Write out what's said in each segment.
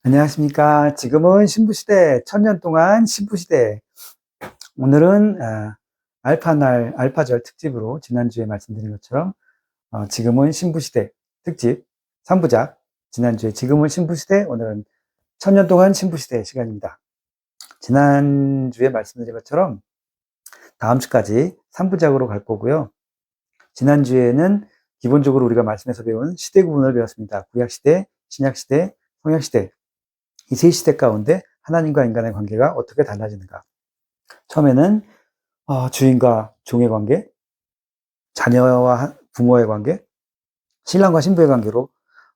안녕하십니까. 지금은 신부시대, 천년 동안 신부시대. 오늘은 알파날, 알파절 특집으로 지난주에 말씀드린 것처럼 지금은 신부시대 특집 3부작. 지난주에 지금은 신부시대, 오늘은 천년 동안 신부시대 시간입니다. 지난주에 말씀드린 것처럼 다음 주까지 3부작으로 갈 거고요. 지난주에는 기본적으로 우리가 말씀에서 배운 시대 구분을 배웠습니다. 구약시대, 신약시대, 성약시대. 이 세 시대 가운데 하나님과 인간의 관계가 어떻게 달라지는가. 처음에는 주인과 종의 관계, 자녀와 부모의 관계, 신랑과 신부의 관계로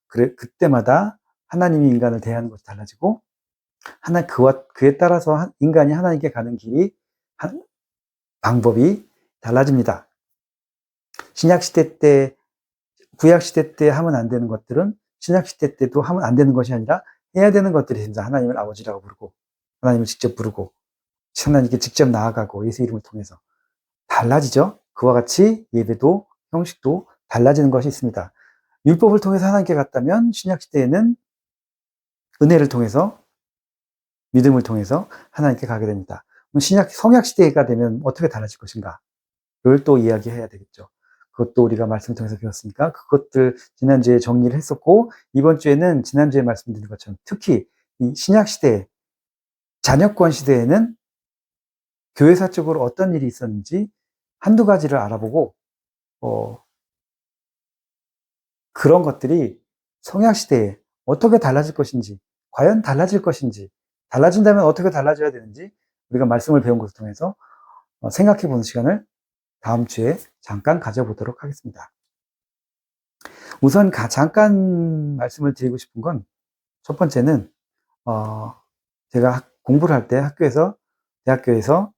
그때마다 하나님이 인간을 대하는 것이 달라지고 그에 따라서 인간이 하나님께 가는 길이 방법이 달라집니다. 신약시대 때, 구약시대 때 하면 안 되는 것들은 신약시대 때도 하면 안 되는 것이 아니라 해야 되는 것들이 있습니다. 하나님을 아버지라고 부르고 하나님을 직접 부르고 하나님께 직접 나아가고 예수 이름을 통해서 달라지죠. 그와 같이 예배도 형식도 달라지는 것이 있습니다. 율법을 통해서 하나님께 갔다면 신약시대에는 은혜를 통해서 믿음을 통해서 하나님께 가게 됩니다. 성약시대가 되면 어떻게 달라질 것인가를 또 이야기해야 되겠죠. 그것도 우리가 말씀을 통해서 배웠으니까 그것들 지난주에 정리를 했었고, 이번 주에는 지난주에 말씀드린 것처럼 특히 이 신약시대 잔여권 시대에는 교회사적으로 어떤 일이 있었는지 한두 가지를 알아보고 그런 것들이 성약시대에 어떻게 달라질 것인지, 과연 달라질 것인지, 달라진다면 어떻게 달라져야 되는지 우리가 말씀을 배운 것을 통해서 생각해보는 시간을 다음 주에 잠깐 가져보도록 하겠습니다. 우선 잠깐 말씀을 드리고 싶은 건, 첫 번째는 제가 공부를 할 때 대학교에서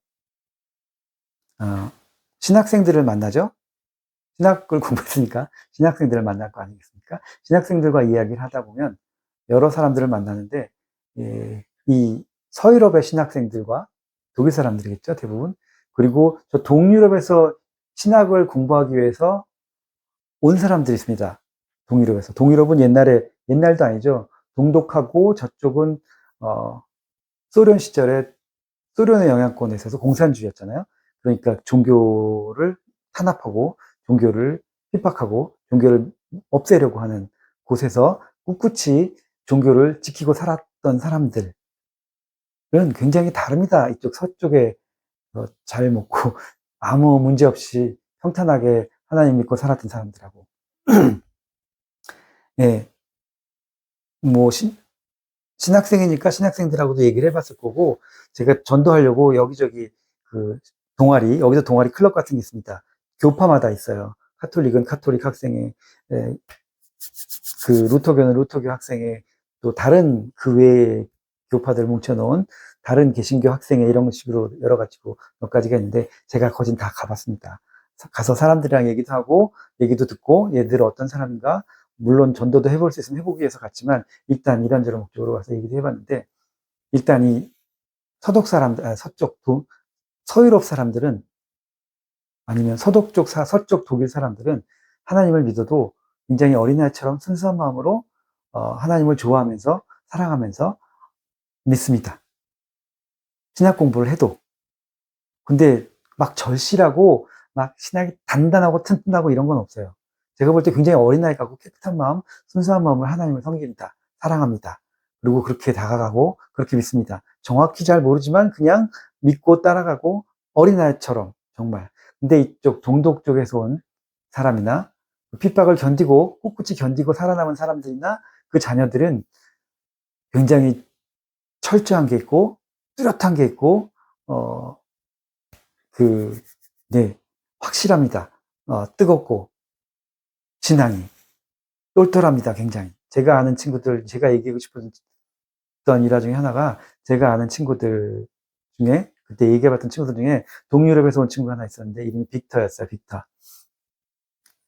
신학생들을 만나죠. 신학을 공부했으니까 신학생들을 만날 거 아니겠습니까? 신학생들과 이야기를 하다 보면 여러 사람들을 만나는데, 이 서유럽의 신학생들과 독일 사람들이겠죠, 대부분. 그리고 저 동유럽에서 신학을 공부하기 위해서 온 사람들이 있습니다. 동유럽에서. 동유럽은 옛날도 아니죠. 동독하고 저쪽은 소련 시절에 소련의 영향권에 있어서 공산주의였잖아요. 그러니까 종교를 탄압하고 종교를 핍박하고 종교를 없애려고 하는 곳에서 꿋꿋이 종교를 지키고 살았던 사람들은 굉장히 다릅니다. 이쪽 서쪽에 잘 먹고 아무 문제 없이 평탄하게 하나님 믿고 살았던 사람들하고 예, 뭐 신학생이니까 신학생들하고도 얘기를 해봤을 거고, 제가 전도하려고 여기저기 여기서 동아리 클럽 같은 게 있습니다. 교파마다 있어요. 카톨릭은 카톨릭 학생회, 루터교는 루터교 학생회, 또 다른 그 외의 교파들 뭉쳐놓은 다른 개신교 학생회, 이런 식으로 여러 가지고 몇 가지가 있는데 제가 거진 다 가봤습니다. 가서 사람들이랑 얘기도 하고 얘기도 듣고 얘들 어떤 사람인가, 물론 전도도 해볼 수 있으면 해보기 위해서 갔지만 일단 이런저런 목적으로 가서 얘기도 해봤는데, 일단 이 서유럽 사람들은, 아니면 서쪽 독일 사람들은 하나님을 믿어도 굉장히 어린아이처럼 순수한 마음으로 하나님을 좋아하면서 사랑하면서 믿습니다. 신학 공부를 해도. 근데 막 절실하고 막 신학이 단단하고 튼튼하고 이런 건 없어요. 제가 볼 때 굉장히 어린아이 같고 깨끗한 마음, 순수한 마음으로 하나님을 섬깁니다. 사랑합니다. 그리고 그렇게 다가가고 그렇게 믿습니다. 정확히 잘 모르지만 그냥 믿고 따라가고 어린아이처럼, 정말. 근데 이쪽 동독 쪽에서 온 사람이나 핍박을 견디고 꿋꿋이 견디고 살아남은 사람들이나 그 자녀들은 굉장히 철저한 게 있고 뚜렷한 게 있고 네, 확실합니다. 뜨겁고 신앙이 똘똘합니다. 굉장히. 제가 아는 친구들, 제가 얘기하고 싶었던 일화 중에 하나가, 제가 아는 친구들 중에, 그때 얘기해봤던 친구들 중에 동유럽에서 온 친구가 하나 있었는데 이름이 빅터였어요. 빅터.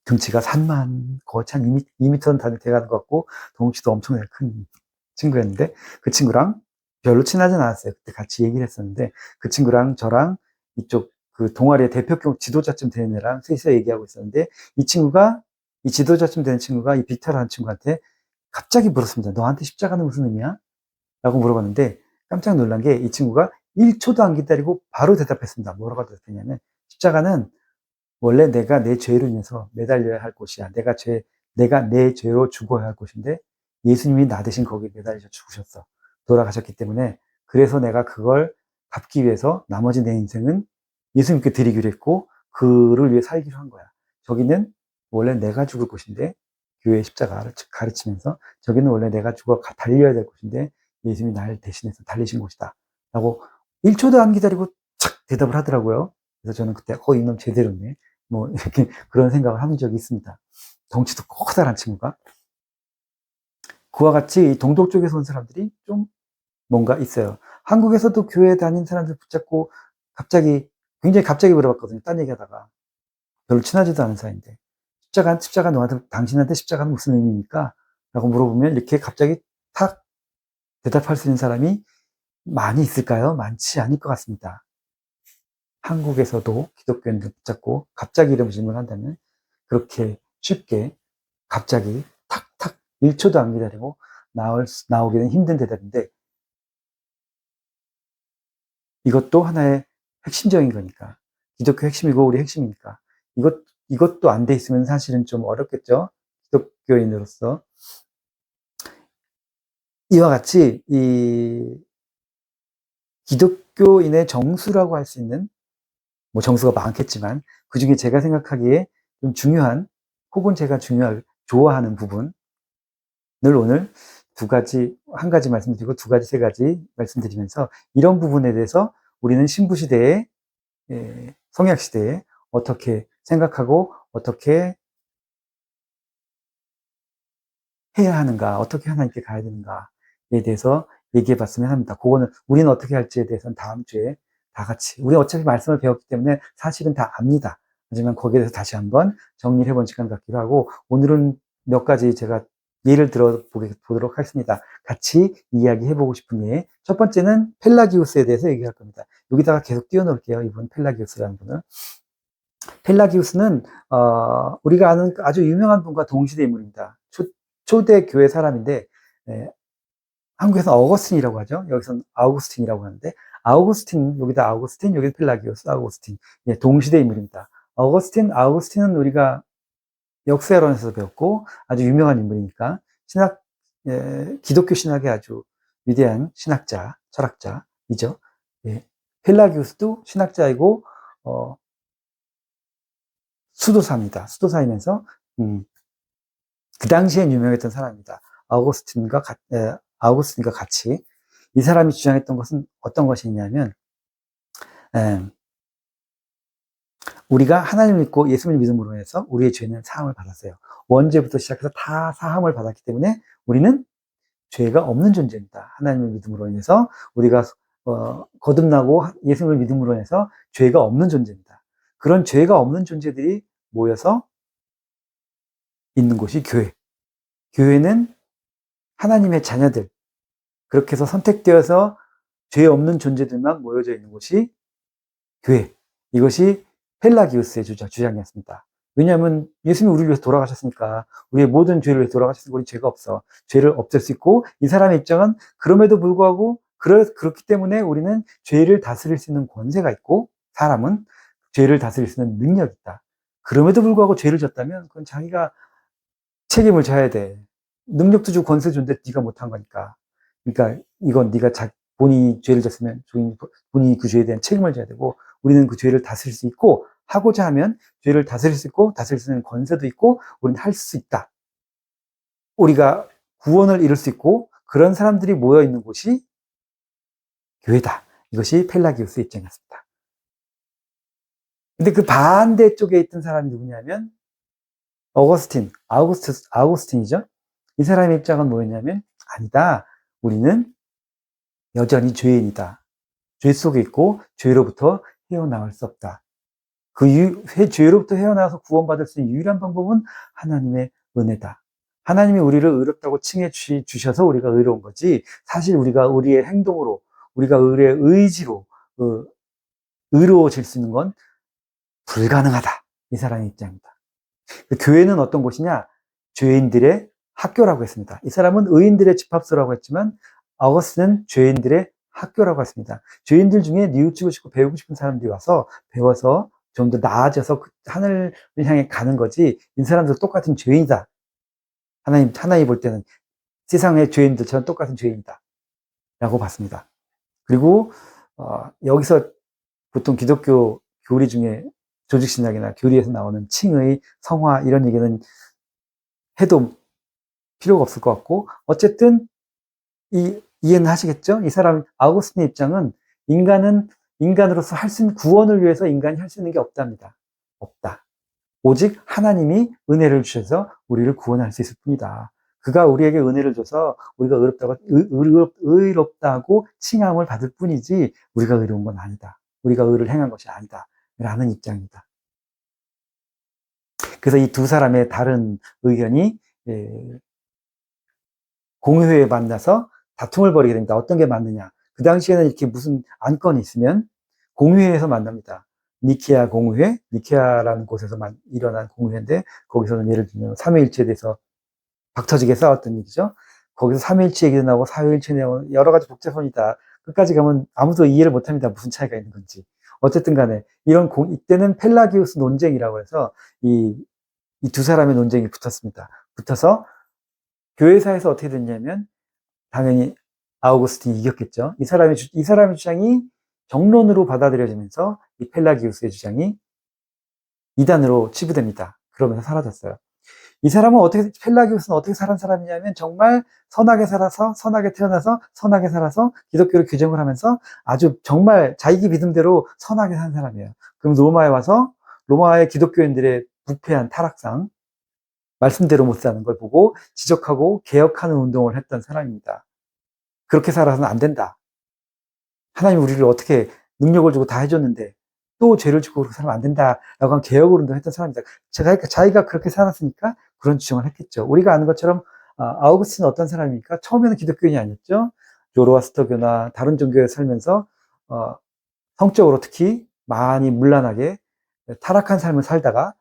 등치가 산만 거의 한 2m는 다 돼가는 것 같고 덩치도 엄청나게 큰 친구였는데, 그 친구랑 별로 친하진 않았어요. 그때 같이 얘기를 했었는데, 그 친구랑 저랑 이쪽 그 동아리의 대표격 지도자쯤 되는 애랑 셋이서 얘기하고 있었는데, 이 지도자쯤 되는 친구가 이 빅터라는 친구한테 갑자기 물었습니다. 너한테 십자가는 무슨 의미야? 라고 물어봤는데 깜짝 놀란 게 이 친구가 1초도 안 기다리고 바로 대답했습니다. 뭐라고 대답했냐면 십자가는 원래 내가 내 죄로 인해서 매달려야 할 곳이야. 내가 내 죄로 죽어야 할 곳인데 예수님이 나 대신 거기에 매달려 죽으셨어. 돌아가셨기 때문에 그래서 내가 그걸 갚기 위해서 나머지 내 인생은 예수님께 드리기로 했고 그를 위해 살기로 한 거야. 저기는 원래 내가 죽을 곳인데 교회의 십자가를 가르치면서 저기는 원래 내가 죽어 달려야 될 곳인데 예수님이 나를 대신해서 달리신 곳이다. 라고 1초도 안 기다리고 착 대답을 하더라고요. 그래서 저는 그때 이놈 제대로네. 뭐 이렇게 그런 생각을 한 적이 있습니다. 덩치도 커다란 친구가. 그와 같이 동독 쪽에서 온 사람들이 좀 뭔가 있어요. 한국에서도 교회 다닌 사람들 붙잡고 굉장히 갑자기 물어봤거든요. 딴 얘기하다가. 별로 친하지도 않은 사이인데. 십자가 너한테, 당신한테 십자가는 무슨 의미입니까? 라고 물어보면 이렇게 갑자기 탁 대답할 수 있는 사람이 많이 있을까요? 많지 않을 것 같습니다. 한국에서도 기독교인들 붙잡고 갑자기 이런 질문을 한다면 그렇게 쉽게 갑자기 탁탁 1초도 안 기다리고 나오기는 힘든 대답인데 이것도 하나의 핵심적인 거니까 기독교 핵심이고 우리 핵심이니까 이것도 안 돼 있으면 사실은 좀 어렵겠죠. 기독교인으로서 이와 같이 이 기독교인의 정수라고 할 수 있는 뭐 정수가 많겠지만 그 중에 제가 생각하기에 좀 중요한 혹은 제가 좋아하는 부분을 오늘 한 가지 말씀드리고 두 가지, 세 가지 말씀드리면서 이런 부분에 대해서 우리는 신부시대에, 성약시대에 어떻게 생각하고 어떻게 해야 하는가, 어떻게 하나님께 가야 되는가에 대해서 얘기해 봤으면 합니다. 그거는 우리는 어떻게 할지에 대해서는 다음 주에 다 같이, 우리 어차피 말씀을 배웠기 때문에 사실은 다 압니다. 하지만 거기에 대해서 다시 한번 정리를 해본 시간 같기도 하고, 오늘은 몇 가지 제가 예를 보도록 하겠습니다. 같이 이야기해보고 싶은 예. 첫 번째는 펠라기우스에 대해서 얘기할 겁니다. 여기다가 계속 띄워놓을게요. 이분 펠라기우스라는 분을. 펠라기우스는 우리가 아는 아주 유명한 분과 동시대 인물입니다. 초대 교회 사람인데 한국에서 어거스틴이라고 하죠. 여기서는 아우구스틴이라고 하는데 여기다 아우구스틴, 여기 펠라기우스, 아우구스틴. 동시대 인물입니다. 아우구스틴은 우리가 역사론에서 배웠고 아주 유명한 인물이니까 기독교 신학의 아주 위대한 신학자, 철학자이죠. 펠라기우스도 신학자이고 수도사입니다. 수도사이면서 그 당시엔 유명했던 사람입니다. 아우구스틴과 같이 이 사람이 주장했던 것은 어떤 것이냐면 우리가 하나님을 믿고 예수님을 믿음으로 해서 우리의 죄는 사함을 받았어요. 원죄부터 시작해서 다 사함을 받았기 때문에 우리는 죄가 없는 존재입니다. 하나님을 믿음으로 인해서 우리가 거듭나고 예수님을 믿음으로 인해서 죄가 없는 존재입니다. 그런 죄가 없는 존재들이 모여서 있는 곳이 교회. 교회는 하나님의 자녀들, 그렇게 해서 선택되어서 죄 없는 존재들만 모여져 있는 곳이 교회. 이것이 펠라기우스의 주장이었습니다. 왜냐하면 예수님이 우리를 위해서 돌아가셨으니까 우리의 모든 죄를 위해서 돌아가셨으니까 우리 죄가 없어. 죄를 없앨 수 있고 이 사람의 입장은 그럼에도 불구하고 그렇기 때문에 우리는 죄를 다스릴 수 있는 권세가 있고 사람은 죄를 다스릴 수 있는 능력이 있다. 그럼에도 불구하고 죄를 졌다면 그건 자기가 책임을 져야 돼. 능력도 주고 권세 줬는데 네가 못한 거니까. 그러니까 이건 네가 본인이 죄를 졌으면 본인이 그 죄에 대한 책임을 져야 되고 우리는 그 죄를 다스릴 수 있고 하고자 하면 죄를 다스릴 수 있고 다스릴 수 있는 권세도 있고 우리는 할 수 있다. 우리가 구원을 이룰 수 있고 그런 사람들이 모여 있는 곳이 교회다. 이것이 펠라기우스의 입장이었습니다. 근데 그 반대쪽에 있던 사람이 누구냐면 아우구스틴이죠. 이 사람의 입장은 뭐였냐면 아니다. 우리는 여전히 죄인이다. 죄 속에 있고 죄로부터 헤어나올 수 없다. 죄로부터 헤어나와서 구원받을 수 있는 유일한 방법은 하나님의 은혜다. 하나님이 우리를 의롭다고 칭해 주셔서 우리가 의로운 거지 사실 우리가 우리의 행동으로 우리가 우리의 의지로 의로워질 수 있는 건 불가능하다. 이 사람의 입장입니다. 교회는 어떤 곳이냐? 죄인들의 학교라고 했습니다. 이 사람은 의인들의 집합소라고 했지만 어거스틴은 죄인들의 학교라고 했습니다. 죄인들 중에 뉘우치고 싶고 배우고 싶은 사람들이 와서 배워서 좀 더 나아져서 하늘을 향해 가는 거지, 이 사람들 똑같은 죄인이다. 하나님 볼 때는 세상의 죄인들처럼 똑같은 죄인이다. 라고 봤습니다. 그리고, 여기서 보통 기독교 교리 중에 조직신학이나 교리에서 나오는 칭의, 성화, 이런 얘기는 해도 필요가 없을 것 같고, 어쨌든, 이해는 하시겠죠? 이 사람, 아우구스틴의 입장은 인간으로서 할 수 있는, 구원을 위해서 인간이 할 수 있는 게 없답니다. 없다. 오직 하나님이 은혜를 주셔서 우리를 구원할 수 있을 뿐이다. 그가 우리에게 은혜를 줘서 우리가 의롭다고 칭함을 받을 뿐이지 우리가 의로운 건 아니다. 우리가 의를 행한 것이 아니다. 라는 입장입니다. 그래서 이 두 사람의 다른 의견이 공회에 만나서 다툼을 벌이게 됩니다. 어떤 게 맞느냐. 그 당시에는 이렇게 무슨 안건이 있으면 공회에서 만납니다. 니케아 공회, 니케아라는 곳에서 일어난 공회인데, 거기서는 예를 들면 삼위일체에 대해서 박터지게 싸웠던 얘기죠. 거기서 삼위일체 얘기도 나오고 사위일체 내용, 여러 가지 복잡합니다. 끝까지 가면 아무도 이해를 못합니다. 무슨 차이가 있는 건지. 어쨌든 간에 이때는 펠라기우스 논쟁이라고 해서 이 두 사람의 논쟁이 붙었습니다. 붙어서 교회사에서 어떻게 됐냐면 당연히 아우구스틴이 이겼겠죠. 이 사람의 주장이 정론으로 받아들여지면서 이 펠라기우스의 주장이 이단으로 치부됩니다. 그러면서 사라졌어요. 펠라기우스는 어떻게 살은 사람이냐면 정말 선하게 살아서, 선하게 태어나서, 선하게 살아서 기독교를 규정을 하면서 아주 정말 자기 믿음대로 선하게 산 사람이에요. 그럼 로마에 와서 로마의 기독교인들의 부패한 타락상, 말씀대로 못 사는 걸 보고 지적하고 개혁하는 운동을 했던 사람입니다. 그렇게 살아서는 안 된다. 하나님 우리를 어떻게 능력을 주고 다 해줬는데 또 죄를 짓고 그렇게 살면 안 된다라고 한 개혁을 운동했던 사람입니다. 자기가 그렇게 살았으니까 그런 주장을 했겠죠. 우리가 아는 것처럼 아우구스틴은 어떤 사람입니까? 처음에는 기독교인이 아니었죠. 조로아스터교나 다른 종교에 살면서 성적으로 특히 많이 문란하게 타락한 삶을 살다가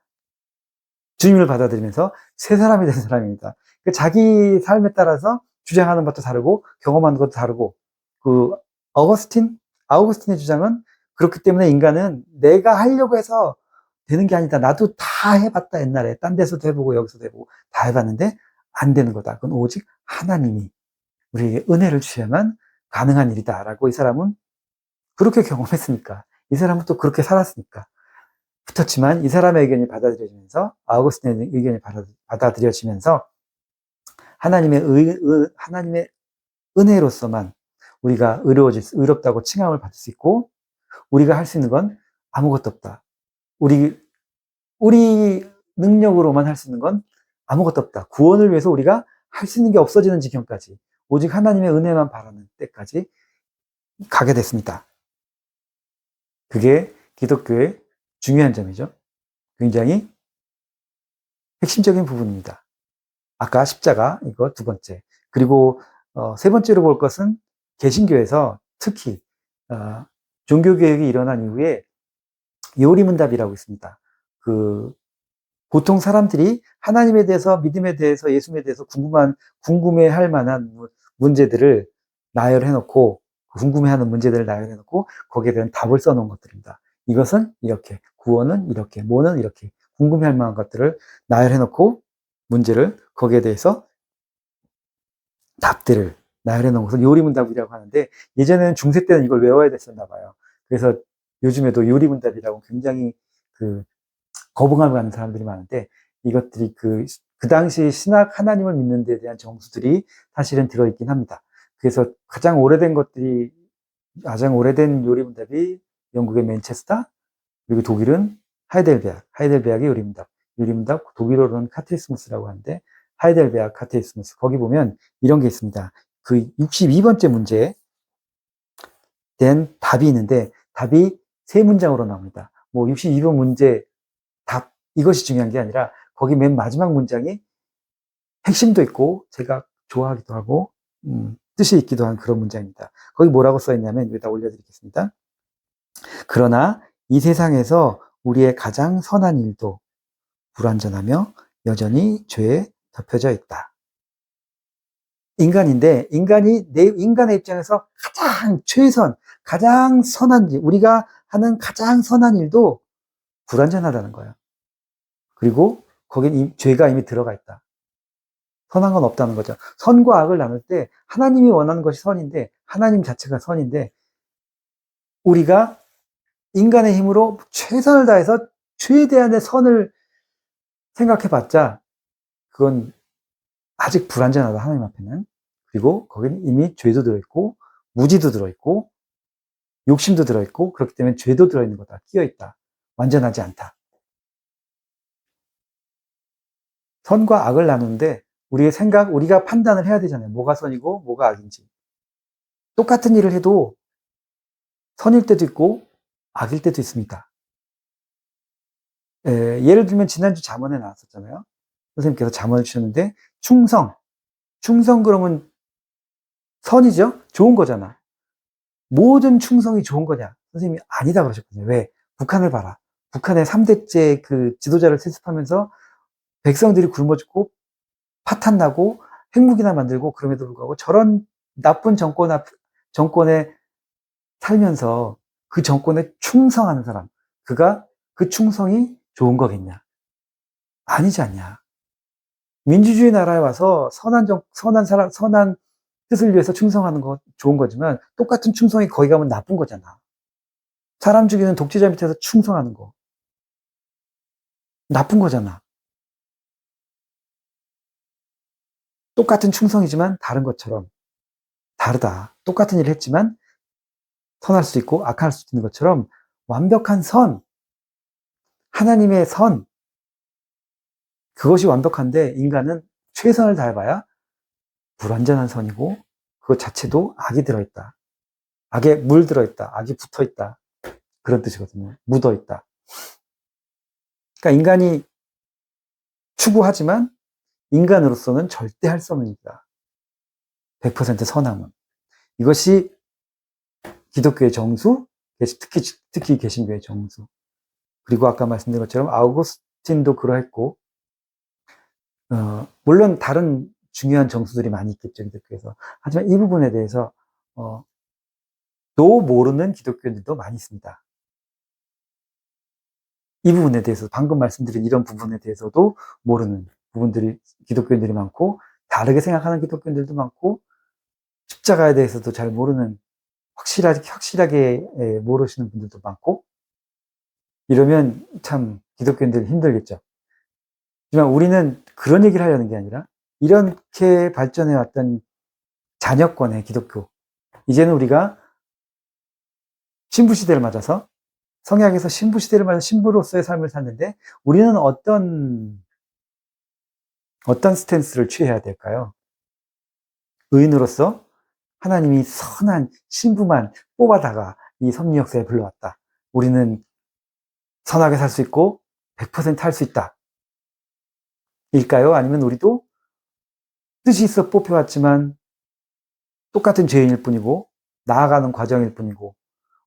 주님을 받아들이면서 새 사람이 된 사람입니다. 자기 삶에 따라서 주장하는 것도 다르고 경험하는 것도 다르고, 그 아우구스틴의 주장은 그렇기 때문에 인간은 내가 하려고 해서 되는 게 아니다. 나도 다 해봤다. 옛날에 딴 데서도 해보고 여기서도 해보고 다 해봤는데 안 되는 거다. 그건 오직 하나님이 우리에게 은혜를 주셔야만 가능한 일이다 라고, 이 사람은 그렇게 경험했으니까, 이 사람은 또 그렇게 살았으니까 붙었지만, 이 사람의 의견이 받아들여지면서, 아우구스틴의 의견이 받아들여지면서 하나님의 은혜로서만 우리가 의롭다고 칭함을 받을 수 있고, 우리가 할 수 있는 건 아무것도 없다. 우리 능력으로만 할 수 있는 건 아무것도 없다. 구원을 위해서 우리가 할 수 있는 게 없어지는 지경까지, 오직 하나님의 은혜만 바라는 때까지 가게 됐습니다. 그게 기독교의 중요한 점이죠. 굉장히 핵심적인 부분입니다. 아까 십자가, 이거 두 번째. 그리고 세 번째로 볼 것은 개신교에서 특히 종교개혁이 일어난 이후에 요리문답이라고 있습니다. 보통 사람들이 하나님에 대해서, 믿음에 대해서, 예수님에 대해서 궁금해할 만한 문제들을 나열해놓고, 궁금해하는 문제들을 나열해놓고 거기에 대한 답을 써놓은 것들입니다. 이것은 이렇게, 구원은 이렇게, 뭐는 이렇게, 궁금해할 만한 것들을 나열해놓고 문제를 거기에 대해서 답들을 나열해놓은 것을 요리문답이라고 하는데, 예전에는 중세 때는 이걸 외워야 됐었나 봐요. 그래서 요즘에도 요리문답이라고 굉장히 거부감을 갖는 사람들이 많은데, 이것들이 그 당시 신학 하나님을 믿는 데 대한 정수들이 사실은 들어있긴 합니다. 그래서 가장 오래된 요리문답이 영국의 맨체스터, 그리고 독일은 하이델베르크의 요리문답, 독일어로는 카테이스무스라고 하는데, 하이델베르크 카테이스무스, 거기 보면 이런 게 있습니다. 그 62번째 문제에 대한 답이 있는데, 답이 세 문장으로 나옵니다. 62번 문제 답, 이것이 중요한 게 아니라 거기 맨 마지막 문장이 핵심도 있고 제가 좋아하기도 하고 뜻이 있기도 한 그런 문장입니다. 거기 뭐라고 써있냐면, 여기다 올려드리겠습니다. 그러나 이 세상에서 우리의 가장 선한 일도 불완전하며 여전히 죄에 덮여져 있다. 인간인데, 인간의 입장에서 가장 최선, 가장 선한 일, 우리가 하는 가장 선한 일도 불완전하다는 거예요. 그리고 거긴 죄가 이미 들어가 있다. 선한 건 없다는 거죠. 선과 악을 나눌 때 하나님이 원하는 것이 선인데, 하나님 자체가 선인데, 우리가 인간의 힘으로 최선을 다해서 최대한의 선을 생각해봤자 그건 아직 불완전하다, 하나님 앞에는. 그리고 거기는 이미 죄도 들어있고 무지도 들어있고 욕심도 들어있고, 그렇기 때문에 죄도 들어있는 거다, 끼어있다, 완전하지 않다. 선과 악을 나누는데 우리의 생각, 우리가 판단을 해야 되잖아요. 뭐가 선이고 뭐가 악인지. 똑같은 일을 해도 선일 때도 있고 악일 때도 있습니다. 예를 들면 지난주 잠언에 나왔었잖아요. 선생님께서 잠언을 주셨는데 충성 그러면 선이죠? 좋은 거잖아. 모든 충성이 좋은 거냐? 선생님이 아니다 그러셨거든요. 왜? 북한을 봐라. 북한의 3대째 그 지도자를 세습하면서 백성들이 굶어 죽고 파탄 나고 핵무기나 만들고, 그럼에도 불구하고 저런 나쁜 정권에 살면서 그 정권에 충성하는 사람, 그가 그 충성이 좋은 거겠냐? 아니지 않냐? 민주주의 나라에 와서 선한 뜻을 위해서 충성하는 거 좋은 거지만, 똑같은 충성이 거기 가면 나쁜 거잖아. 사람 죽이는 독재자 밑에서 충성하는 거 나쁜 거잖아. 똑같은 충성이지만 다른 것처럼 다르다. 똑같은 일을 했지만 선할 수 있고 악할 수 있는 것처럼, 완벽한 선, 하나님의 선, 그것이 완벽한데 인간은 최선을 다해봐야 불완전한 선이고, 그것 자체도 악이 들어있다. 악에 물 들어있다. 악이 붙어있다. 그런 뜻이거든요. 묻어있다. 그러니까 인간이 추구하지만 인간으로서는 절대 할 수 없는 일이다. 100% 선함은. 이것이 기독교의 정수, 특히 개신교의 정수. 그리고 아까 말씀드린 것처럼 아우구스틴도 그러했고, 물론 다른 중요한 정수들이 많이 있겠죠, 기독교에서. 하지만 이 부분에 대해서 또 모르는 기독교인들도 많이 있습니다. 이 부분에 대해서, 방금 말씀드린 이런 부분에 대해서도 모르는 기독교인들이 많고, 다르게 생각하는 기독교인들도 많고, 십자가에 대해서도 잘 모르는, 확실하게 모르시는 분들도 많고, 이러면 참 기독교인들 힘들겠죠. 하지만 우리는 그런 얘기를 하려는 게 아니라, 이렇게 발전해왔던 잔여권의 기독교, 이제는 우리가 신부시대를 맞아서, 성약에서 신부시대를 맞아 신부로서의 삶을 샀는데, 우리는 어떤 스탠스를 취해야 될까요? 의인으로서 하나님이 선한 신부만 뽑아다가 이 섭리 역사에 불러왔다. 우리는 선하게 살 수 있고 100% 할 수 있다. 일까요? 아니면 우리도 뜻이 있어 뽑혀왔지만 똑같은 죄인일 뿐이고 나아가는 과정일 뿐이고,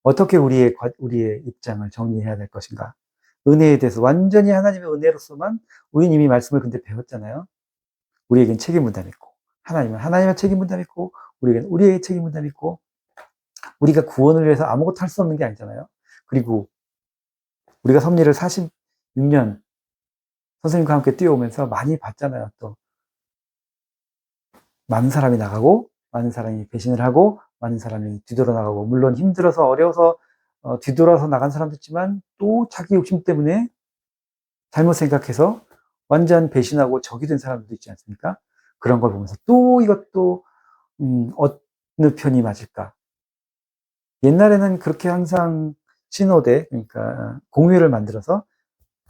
어떻게 우리의 입장을 정리해야 될 것인가? 은혜에 대해서 완전히 하나님의 은혜로서만, 우리는 이미 말씀을 근데 배웠잖아요. 우리에겐 책임 분담이 있고, 하나님은 하나님의 책임 분담이 있고, 우리에겐 우리의 책임 분담이 있고, 우리가 구원을 위해서 아무것도 할 수 없는 게 아니잖아요. 그리고 우리가 섭리를 46년 선생님과 함께 뛰어오면서 많이 봤잖아요. 또 많은 사람이 나가고, 많은 사람이 배신을 하고, 많은 사람이 뒤돌아 나가고, 물론 힘들어서 어려워서 뒤돌아서 나간 사람도 있지만, 또 자기 욕심 때문에 잘못 생각해서 완전 배신하고 적이 된 사람들도 있지 않습니까? 그런 걸 보면서 또 이것도 어느 편이 맞을까? 옛날에는 그렇게 항상 신호대, 그러니까 공회를 만들어서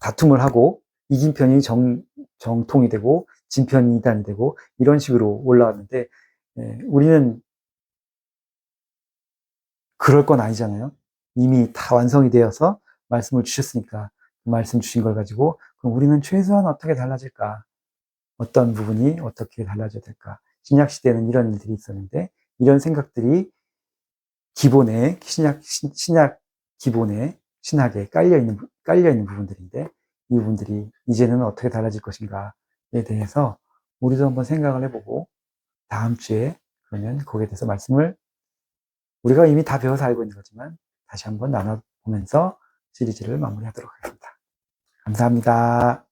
다툼을 하고, 이긴 편이 정통이 되고 진 편이 이단이 되고, 이런 식으로 올라왔는데, 우리는 그럴 건 아니잖아요. 이미 다 완성이 되어서 말씀을 주셨으니까, 그 말씀 주신 걸 가지고 그럼 우리는 최소한 어떻게 달라질까? 어떤 부분이 어떻게 달라져야 될까? 신약 시대는 이런 일들이 있었는데, 이런 생각들이 기본에, 신약 기본에, 신학에 깔려있는 부분들인데, 이 부분들이 이제는 어떻게 달라질 것인가에 대해서 우리도 한번 생각을 해보고, 다음 주에 그러면 거기에 대해서 말씀을 우리가 이미 다 배워서 알고 있는 거지만 다시 한번 나눠보면서 시리즈를 마무리하도록 하겠습니다. 감사합니다.